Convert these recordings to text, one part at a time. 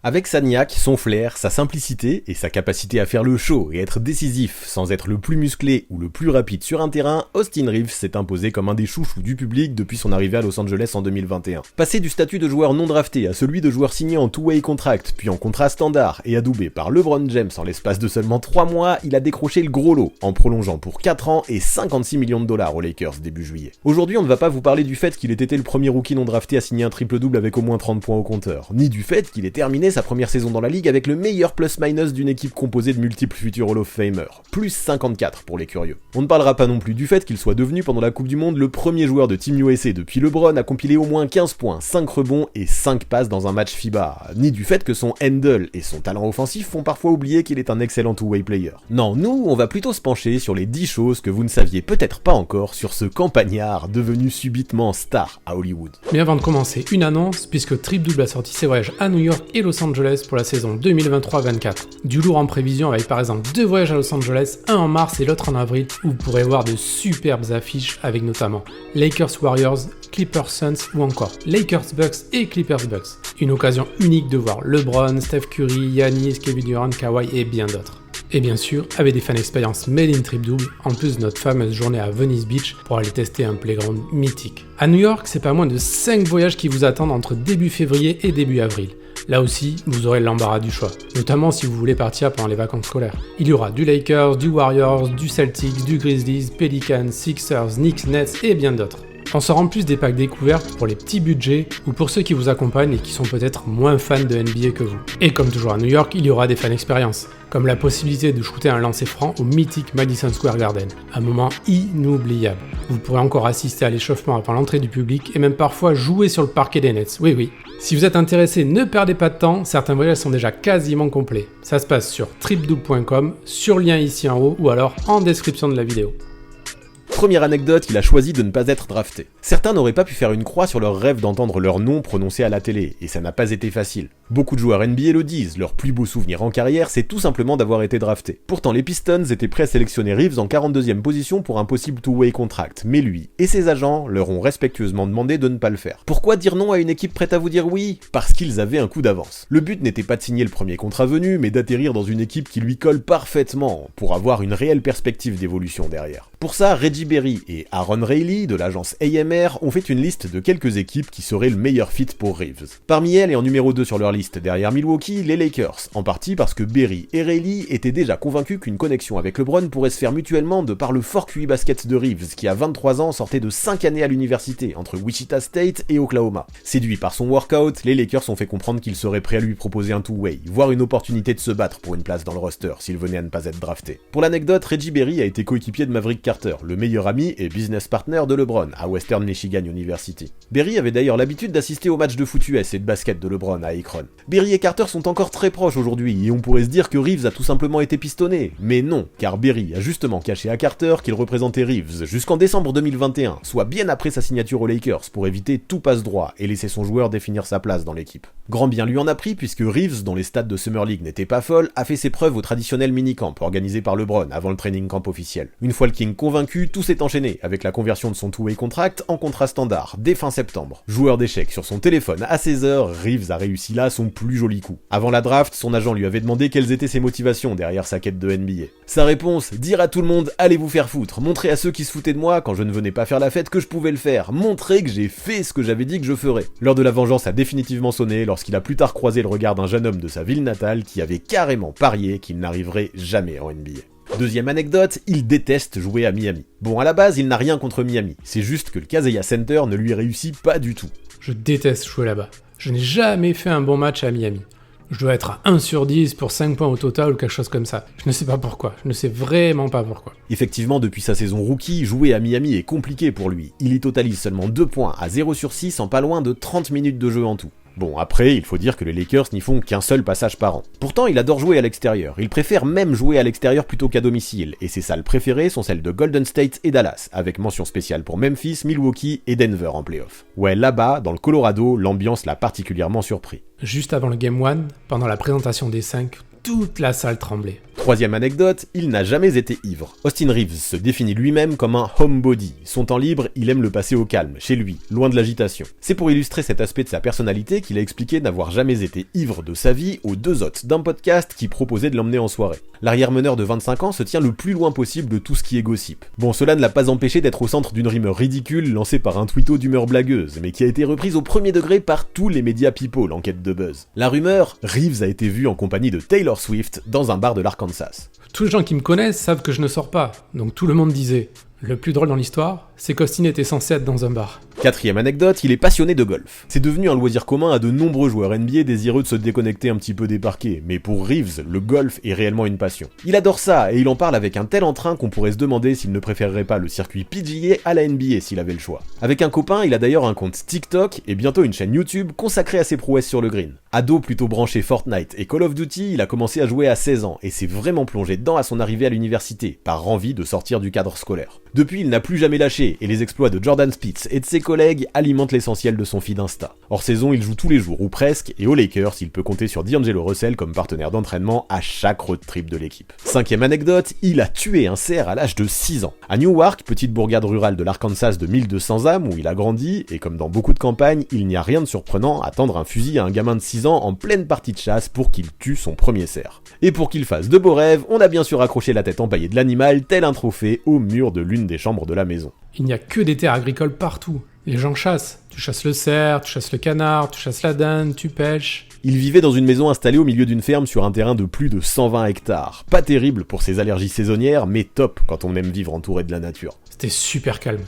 Avec sa niaque, son flair, sa simplicité et sa capacité à faire le show et être décisif sans être le plus musclé ou le plus rapide sur un terrain, Austin Reeves s'est imposé comme un des chouchous du public depuis son arrivée à Los Angeles en 2021. Passé du statut de joueur non drafté à celui de joueur signé en two-way contract, puis en contrat standard et adoubé par LeBron James en l'espace de seulement 3 mois, il a décroché le gros lot en prolongeant pour 4 ans et 56 millions de dollars aux Lakers début juillet. Aujourd'hui, on ne va pas vous parler du fait qu'il ait été le premier rookie non drafté à signer un triple-double avec au moins 30 points au compteur, ni du fait qu'il ait terminé sa première saison dans la ligue avec le meilleur plus-minus d'une équipe composée de multiples futurs Hall of Famers, plus 54 pour les curieux. On ne parlera pas non plus du fait qu'il soit devenu pendant la Coupe du Monde le premier joueur de Team USA depuis LeBron à compiler au moins 15 points, 5 rebonds et 5 passes dans un match FIBA, ni du fait que son handle et son talent offensif font parfois oublier qu'il est un excellent two-way player. Non, nous, on va plutôt se pencher sur les 10 choses que vous ne saviez peut-être pas encore sur ce campagnard devenu subitement star à Hollywood. Mais avant de commencer, une annonce, puisque Trip-Double a sorti ses voyages à New York et Los Angeles pour la saison 2023-24. Du lourd en prévision avec par exemple 2 voyages à Los Angeles, un en mars et l'autre en avril, où vous pourrez voir de superbes affiches avec notamment Lakers Warriors, Clippers Suns ou encore Lakers Bucks et Clippers Bucks. Une occasion unique de voir LeBron, Steph Curry, Giannis, Kevin Durant, Kawhi et bien d'autres. Et bien sûr, avec des fan expériences made in Trip-Double, en plus de notre fameuse journée à Venice Beach pour aller tester un playground mythique. À New York, c'est pas moins de 5 voyages qui vous attendent entre début février et début avril. Là aussi, vous aurez l'embarras du choix, notamment si vous voulez partir pendant les vacances scolaires. Il y aura du Lakers, du Warriors, du Celtics, du Grizzlies, Pelicans, Sixers, Knicks, Nets et bien d'autres. On sort en plus des packs découvertes pour les petits budgets ou pour ceux qui vous accompagnent et qui sont peut-être moins fans de NBA que vous. Et comme toujours à New York, il y aura des fan expériences, comme la possibilité de shooter un lancer franc au mythique Madison Square Garden, un moment inoubliable. Vous pourrez encore assister à l'échauffement avant l'entrée du public et même parfois jouer sur le parquet des Nets, oui. Si vous êtes intéressé, ne perdez pas de temps, certains voyages sont déjà quasiment complets. Ça se passe sur tripdouble.com, sur lien ici en haut ou alors en description de la vidéo. Première anecdote, il a choisi de ne pas être drafté. Certains n'auraient pas pu faire une croix sur leur rêve d'entendre leur nom prononcé à la télé, et ça n'a pas été facile. Beaucoup de joueurs NBA le disent, leur plus beau souvenir en carrière, c'est tout simplement d'avoir été drafté. Pourtant, les Pistons étaient prêts à sélectionner Reeves en 42e position pour un possible two-way contract, mais lui et ses agents leur ont respectueusement demandé de ne pas le faire. Pourquoi dire non à une équipe prête à vous dire oui ? Parce qu'ils avaient un coup d'avance. Le but n'était pas de signer le premier contrat venu, mais d'atterrir dans une équipe qui lui colle parfaitement, pour avoir une réelle perspective d'évolution derrière. Pour ça, Reggie Berry et Aaron Rayleigh de l'agence AMR ont fait une liste de quelques équipes qui seraient le meilleur fit pour Reeves. Parmi elles et en numéro 2 sur leur liste derrière Milwaukee, les Lakers, en partie parce que Berry et Rayleigh étaient déjà convaincus qu'une connexion avec LeBron pourrait se faire mutuellement de par le fort QI basket de Reeves qui à 23 ans sortait de 5 années à l'université entre Wichita State et Oklahoma. Séduits par son workout, les Lakers ont fait comprendre qu'ils seraient prêts à lui proposer un two-way, voire une opportunité de se battre pour une place dans le roster s'il venait à ne pas être drafté. Pour l'anecdote, Reggie Berry a été coéquipier de Maverick Carter, le meilleur ami et business partner de LeBron à Western Michigan University. Berry avait d'ailleurs l'habitude d'assister aux matchs de foot US et de basket de LeBron à Akron. Berry et Carter sont encore très proches aujourd'hui et on pourrait se dire que Reeves a tout simplement été pistonné. Mais non, car Berry a justement caché à Carter qu'il représentait Reeves jusqu'en décembre 2021, soit bien après sa signature aux Lakers pour éviter tout passe droit et laisser son joueur définir sa place dans l'équipe. Grand bien lui en a pris puisque Reeves, dont les stats de Summer League n'étaient pas folles, a fait ses preuves au traditionnel minicamp organisé par LeBron avant le training camp officiel. Une fois le King convaincu, tout s'est enchaîné avec la conversion de son two-way contract en contrat standard dès fin septembre. Joueur d'échecs sur son téléphone à 16h, Reeves a réussi là son plus joli coup. Avant la draft, son agent lui avait demandé quelles étaient ses motivations derrière sa quête de NBA. Sa réponse, dire à tout le monde allez vous faire foutre, montrer à ceux qui se foutaient de moi quand je ne venais pas faire la fête que je pouvais le faire, montrer que j'ai fait ce que j'avais dit que je ferais. L'heure de la vengeance a définitivement sonné lorsqu'il a plus tard croisé le regard d'un jeune homme de sa ville natale qui avait carrément parié qu'il n'arriverait jamais en NBA. Deuxième anecdote, il déteste jouer à Miami. Bon, à la base, il n'a rien contre Miami, c'est juste que le Kaseya Center ne lui réussit pas du tout. Je déteste jouer là-bas. Je n'ai jamais fait un bon match à Miami. Je dois être à 1 sur 10 pour 5 points au total ou quelque chose comme ça. Je ne sais pas pourquoi, je ne sais vraiment pas pourquoi. Effectivement, depuis sa saison rookie, jouer à Miami est compliqué pour lui. Il y totalise seulement 2 points à 0 sur 6 en pas loin de 30 minutes de jeu en tout. Bon, après, il faut dire que les Lakers n'y font qu'un seul passage par an. Pourtant, il adore jouer à l'extérieur. Il préfère même jouer à l'extérieur plutôt qu'à domicile. Et ses salles préférées sont celles de Golden State et Dallas, avec mention spéciale pour Memphis, Milwaukee et Denver en play-off. Ouais, là-bas, dans le Colorado, l'ambiance l'a particulièrement surpris. Juste avant le Game 1, pendant la présentation des 5, toute la salle tremblait. Troisième anecdote, il n'a jamais été ivre. Austin Reeves se définit lui-même comme un homebody. Son temps libre, il aime le passer au calme, chez lui, loin de l'agitation. C'est pour illustrer cet aspect de sa personnalité qu'il a expliqué n'avoir jamais été ivre de sa vie aux deux hôtes d'un podcast qui proposait de l'emmener en soirée. L'arrière-meneur de 25 ans se tient le plus loin possible de tout ce qui est gossip. Bon, cela ne l'a pas empêché d'être au centre d'une rumeur ridicule lancée par un twitto d'humeur blagueuse, mais qui a été reprise au premier degré par tous les médias people en quête de buzz. La rumeur, Reeves a été vu en compagnie de Taylor Swift dans un bar de l'Arkansas. Tous les gens qui me connaissent savent que je ne sors pas, donc tout le monde disait. Le plus drôle dans l'histoire, c'est qu'Austin était censé être dans un bar. Quatrième anecdote, il est passionné de golf. C'est devenu un loisir commun à de nombreux joueurs NBA désireux de se déconnecter un petit peu des parquets, mais pour Reeves, le golf est réellement une passion. Il adore ça, et il en parle avec un tel entrain qu'on pourrait se demander s'il ne préférerait pas le circuit PGA à la NBA s'il avait le choix. Avec un copain, il a d'ailleurs un compte TikTok et bientôt une chaîne YouTube consacrée à ses prouesses sur le green. Ado plutôt branché Fortnite et Call of Duty, il a commencé à jouer à 16 ans et s'est vraiment plongé dedans à son arrivée à l'université, par envie de sortir du cadre scolaire. Depuis, il n'a plus jamais lâché, et les exploits de Jordan Spieth et de ses collègues alimentent l'essentiel de son feed Insta. Hors saison, il joue tous les jours, ou presque, et aux Lakers, il peut compter sur D'Angelo Russell comme partenaire d'entraînement à chaque road trip de l'équipe. Cinquième anecdote, il a tué un cerf à l'âge de 6 ans. À Newark, petite bourgade rurale de l'Arkansas de 1200 âmes où il a grandi, et comme dans beaucoup de campagnes, il n'y a rien de surprenant à tendre un fusil à un gamin de 6 ans en pleine partie de chasse pour qu'il tue son premier cerf. Et pour qu'il fasse de beaux rêves, on a bien sûr accroché la tête empaillée de l'animal tel un trophée au mur de l'une des chambres de la maison. Il n'y a que des terres agricoles partout. Les gens chassent. Tu chasses le cerf, tu chasses le canard, tu chasses la dinde, tu pêches. Il vivait dans une maison installée au milieu d'une ferme sur un terrain de plus de 120 hectares. Pas terrible pour ses allergies saisonnières, mais top quand on aime vivre entouré de la nature. C'était super calme.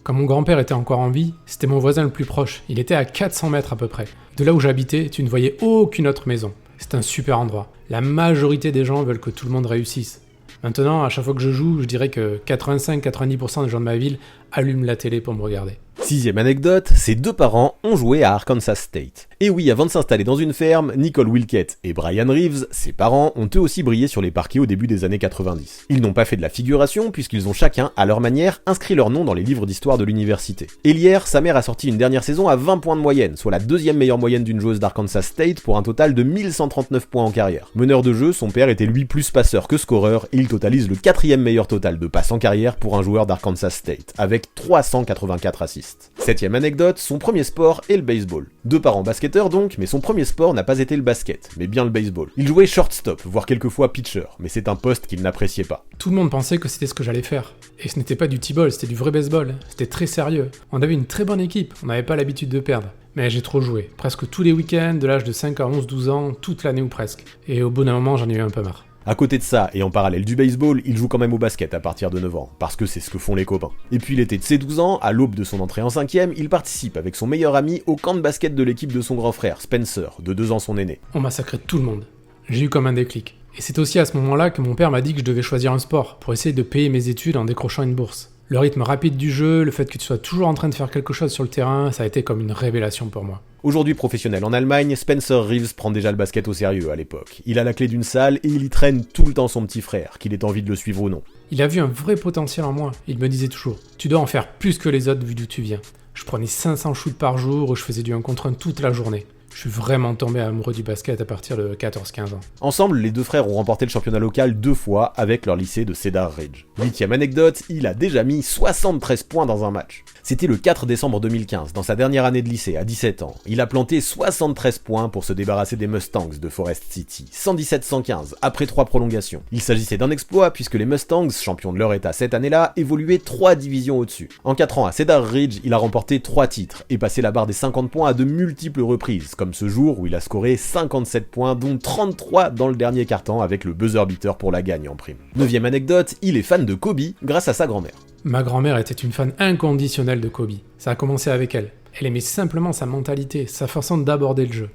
Quand mon grand-père était encore en vie, c'était mon voisin le plus proche. Il était à 400 mètres à peu près. De là où j'habitais, tu ne voyais aucune autre maison. C'est un super endroit. La majorité des gens veulent que tout le monde réussisse. Maintenant, à chaque fois que je joue, je dirais que 85-90% des gens de ma ville allument la télé pour me regarder. Sixième anecdote, ses deux parents ont joué à Arkansas State. Et oui, avant de s'installer dans une ferme, Nicole Wilkett et Brian Reeves, ses parents, ont eux aussi brillé sur les parquets au début des années 90. Ils n'ont pas fait de la figuration puisqu'ils ont chacun, à leur manière, inscrit leur nom dans les livres d'histoire de l'université. Elière, sa mère a sorti une dernière saison à 20 points de moyenne, soit la deuxième meilleure moyenne d'une joueuse d'Arkansas State pour un total de 1139 points en carrière. Meneur de jeu, son père était lui plus passeur que scoreur et il totalise le quatrième meilleur total de passes en carrière pour un joueur d'Arkansas State, avec 384 assists. Septième anecdote, son premier sport est le baseball. Deux parents basketteurs donc, mais son premier sport n'a pas été le basket, mais bien le baseball. Il jouait shortstop, voire quelquefois pitcher, mais c'est un poste qu'il n'appréciait pas. Tout le monde pensait que c'était ce que j'allais faire. Et ce n'était pas du t-ball, c'était du vrai baseball. C'était très sérieux. On avait une très bonne équipe, on n'avait pas l'habitude de perdre. Mais j'ai trop joué, presque tous les week-ends, de l'âge de 5 à 11-12 ans, toute l'année ou presque. Et au bout d'un moment, j'en ai eu un peu marre. À côté de ça, et en parallèle du baseball, il joue quand même au basket à partir de 9 ans, parce que c'est ce que font les copains. Et puis l'été de ses 12 ans, à l'aube de son entrée en 5ème, il participe avec son meilleur ami au camp de basket de l'équipe de son grand frère, Spencer, de 2 ans son aîné. On massacrait tout le monde. J'ai eu comme un déclic. Et c'est aussi à ce moment-là que mon père m'a dit que je devais choisir un sport, pour essayer de payer mes études en décrochant une bourse. Le rythme rapide du jeu, le fait que tu sois toujours en train de faire quelque chose sur le terrain, ça a été comme une révélation pour moi. Aujourd'hui professionnel en Allemagne, Spencer Reeves prend déjà le basket au sérieux à l'époque. Il a la clé d'une salle et il y traîne tout le temps son petit frère, qu'il ait envie de le suivre ou non. Il a vu un vrai potentiel en moi, il me disait toujours « Tu dois en faire plus que les autres vu d'où tu viens ». Je prenais 500 shoots par jour et je faisais du 1 contre 1 toute la journée. Je suis vraiment tombé amoureux du basket à partir de 14-15 ans. Ensemble, les deux frères ont remporté le championnat local 2 fois avec leur lycée de Cedar Ridge. 8ème anecdote, il a déjà mis 73 points dans un match. C'était le 4 décembre 2015, dans sa dernière année de lycée, à 17 ans. Il a planté 73 points pour se débarrasser des Mustangs de Forest City, 117-115, après 3 prolongations. Il s'agissait d'un exploit puisque les Mustangs, champions de leur état cette année-là, évoluaient 3 divisions au-dessus. En 4 ans à Cedar Ridge, il a remporté 3 titres et passé la barre des 50 points à de multiples reprises, comme ce jour où il a scoré 57 points, dont 33 dans le dernier quart-temps avec le buzzer beater pour la gagne en prime. 9ème anecdote, il est fan de Kobe grâce à sa grand-mère. Ma grand-mère était une fan inconditionnelle de Kobe. Ça a commencé avec elle. Elle aimait simplement sa mentalité, sa façon d'aborder le jeu.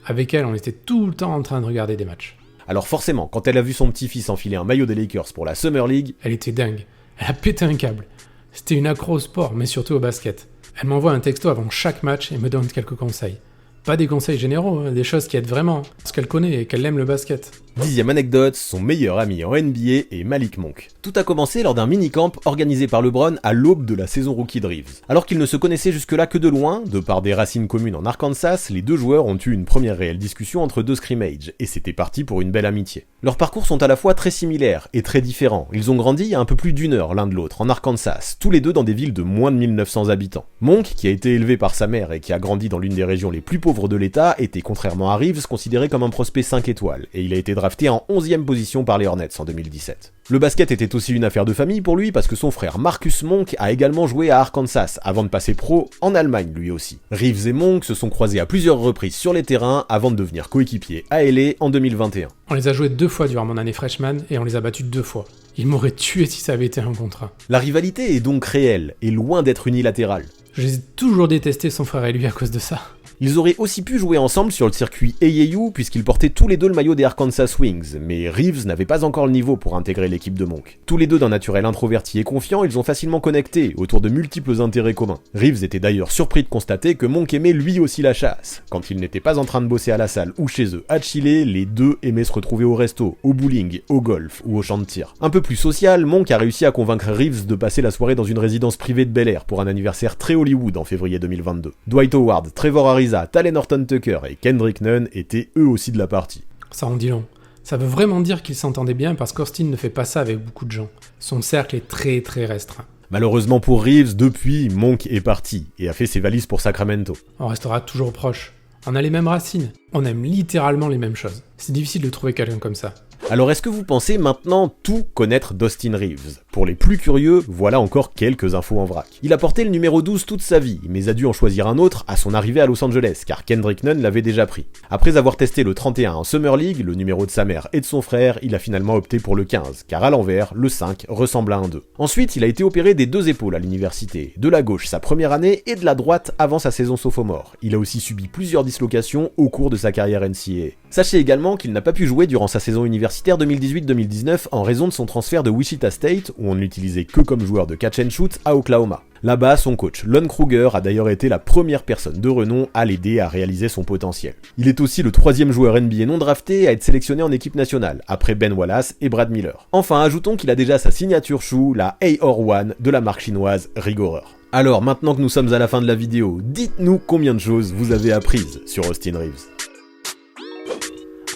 Avec elle, on était tout le temps en train de regarder des matchs. Alors forcément, quand elle a vu son petit-fils enfiler un maillot des Lakers pour la Summer League, elle était dingue. Elle a pété un câble. C'était une accro au sport, mais surtout au basket. Elle m'envoie un texto avant chaque match et me donne quelques conseils. Pas des conseils généraux, des choses qui aident vraiment, parce qu'elle connaît et qu'elle aime le basket. 10e anecdote, son meilleur ami en NBA est Malik Monk. Tout a commencé lors d'un mini-camp organisé par LeBron à l'aube de la saison rookie de Reeves. Alors qu'ils ne se connaissaient jusque-là que de loin, de par des racines communes en Arkansas, les deux joueurs ont eu une première réelle discussion entre deux scrimmages, et c'était parti pour une belle amitié. Leurs parcours sont à la fois très similaires et très différents. Ils ont grandi à un peu plus d'une heure l'un de l'autre, en Arkansas, tous les deux dans des villes de moins de 1900 habitants. Monk, qui a été élevé par sa mère et qui a grandi dans l'une des régions les plus pauvres de l'État, était, contrairement à Reeves, considéré comme un prospect 5 étoiles, et il a été drafté en 11e position par les Hornets en 2017. Le basket était aussi une affaire de famille pour lui parce que son frère Marcus Monk a également joué à Arkansas avant de passer pro en Allemagne lui aussi. Reeves et Monk se sont croisés à plusieurs reprises sur les terrains avant de devenir coéquipiers à LA en 2021. On les a joués 2 fois durant mon année freshman et on les a battus 2 fois. Ils m'auraient tué si ça avait été un contrat. La rivalité est donc réelle et loin d'être unilatérale. Je les ai toujours détestés son frère et lui à cause de ça. Ils auraient aussi pu jouer ensemble sur le circuit AAU puisqu'ils portaient tous les deux le maillot des Arkansas Wings, mais Reeves n'avait pas encore le niveau pour intégrer l'équipe de Monk. Tous les deux d'un naturel introverti et confiant, ils ont facilement connecté autour de multiples intérêts communs. Reeves était d'ailleurs surpris de constater que Monk aimait lui aussi la chasse. Quand il n'était pas en train de bosser à la salle ou chez eux à chiller, les deux aimaient se retrouver au resto, au bowling, au golf ou au champ de tir. Un peu plus social, Monk a réussi à convaincre Reeves de passer la soirée dans une résidence privée de Bel Air pour un anniversaire très Hollywood en février 2022. Dwight Howard, Trevor Ariza, Talen Horton-Tucker et Kendrick Nunn étaient eux aussi de la partie. Ça en dit long. Ça veut vraiment dire qu'ils s'entendaient bien parce qu'Austin ne fait pas ça avec beaucoup de gens. Son cercle est très très restreint. Malheureusement pour Reeves, depuis, Monk est parti et a fait ses valises pour Sacramento. On restera toujours proche. On a les mêmes racines. On aime littéralement les mêmes choses. C'est difficile de trouver quelqu'un comme ça. Alors est-ce que vous pensez maintenant tout connaître d'Austin Reeves ? Pour les plus curieux, voilà encore quelques infos en vrac. Il a porté le numéro 12 toute sa vie, mais a dû en choisir un autre à son arrivée à Los Angeles, car Kendrick Nunn l'avait déjà pris. Après avoir testé le 31 en Summer League, le numéro de sa mère et de son frère, il a finalement opté pour le 15, car à l'envers, le 5 ressemble à un 2. Ensuite, il a été opéré des 2 épaules à l'université, de la gauche sa première année et de la droite avant sa saison sophomore. Il a aussi subi plusieurs dislocations au cours de sa carrière NCAA. Sachez également qu'il n'a pas pu jouer durant sa saison universitaire 2018-2019 en raison de son transfert de Wichita State, où on ne l'utilisait que comme joueur de catch and shoot, à Oklahoma. Là-bas, son coach Lon Kruger a d'ailleurs été la première personne de renom à l'aider à réaliser son potentiel. Il est aussi le 3e joueur NBA non drafté à être sélectionné en équipe nationale, après Ben Wallace et Brad Miller. Enfin, ajoutons qu'il a déjà sa signature shoe, la AOR1 de la marque chinoise Rigorer. Alors, maintenant que nous sommes à la fin de la vidéo, dites-nous combien de choses vous avez apprises sur Austin Reeves.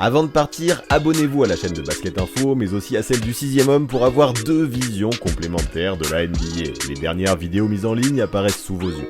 Avant de partir, abonnez-vous à la chaîne de Basket Info, mais aussi à celle du 6ème homme pour avoir 2 visions complémentaires de la NBA. Les dernières vidéos mises en ligne apparaissent sous vos yeux.